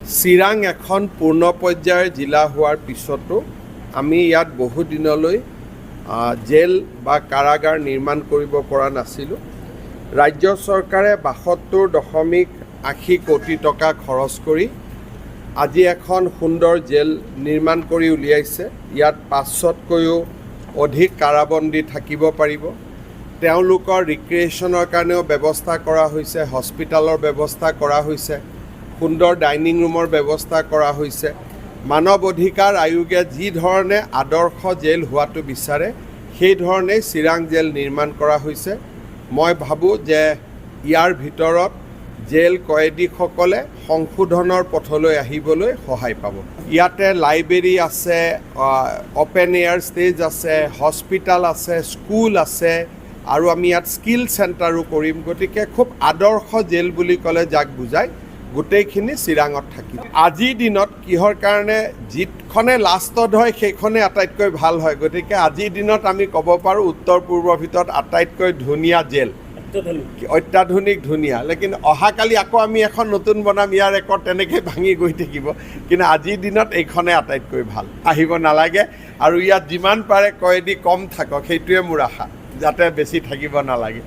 চিৰাং এখন পূৰ্ণ পৰ্যায়ৰ জিলা হোৱাৰ পিছতো আমি ইয়াত বহু দিনলৈ জেল বা কাৰাগাৰ নিৰ্মাণ কৰিব পৰা নাছিলোঁ। ৰাজ্য চৰকাৰে ৭২.৮০ কোটি টকা খৰচ কৰি আজি এখন সুন্দৰ জেল নিৰ্মাণ কৰি উলিয়াইছে। ইয়াত ৫০০তকৈও অধিক কাৰাবন্দী থাকিব পাৰিব। তেওঁলোকৰ ৰিক্ৰিয়েশ্যনৰ কাৰণেও ব্যৱস্থা কৰা হৈছে, হস্পিটেলৰ ব্যৱস্থা কৰা হৈছে, সুন্দৰ ডাইনিং ৰুমৰ ব্যৱস্থা কৰা হৈছে। মানৱ অধিকাৰ আয়োগে যি ধৰণে আদৰ্শ জেল হোৱাটো বিচাৰে সেই ধৰণেই চিৰাং জেল নিৰ্মাণ কৰা হৈছে। মই ভাবোঁ যে ইয়াৰ ভিতৰত জেল কয়েদীসকলে সংশোধনৰ পথলৈ আহিবলৈ সহায় পাব। ইয়াতে লাইব্ৰেৰী আছে, অ'পেন এয়াৰ ষ্টেজ আছে, হস্পিটেল আছে, স্কুল আছে আৰু আমি ইয়াত স্কিল চেণ্টাৰো কৰিম। গতিকে খুব আদৰ্শ জেল বুলি ক'লে যাক বুজায় গোটেইখিনি চিৰাঙত থাকিব। আজিৰ দিনত কিহৰ কাৰণে যিখনে লাষ্টত হয় সেইখনে আটাইতকৈ ভাল হয়। গতিকে আজিৰ দিনত আমি ক'ব পাৰোঁ উত্তৰ পূৰ্বৰ ভিতৰত আটাইতকৈ ধুনীয়া জেল, অত্যাধুনিক ধুনীয়া। লেকিন অহাকালি আকৌ আমি এখন নতুন বনাম, ইয়াৰ ৰেকৰ্ড তেনেকৈ ভাঙি গৈ থাকিব। কিন্তু আজিৰ দিনত এইখনে আটাইতকৈ ভাল। আহিব নালাগে আৰু ইয়াত যিমান পাৰে কয়েদী কম থাকক, সেইটোৱে মোৰ আশা, যাতে বেছি থাকিব নালাগে।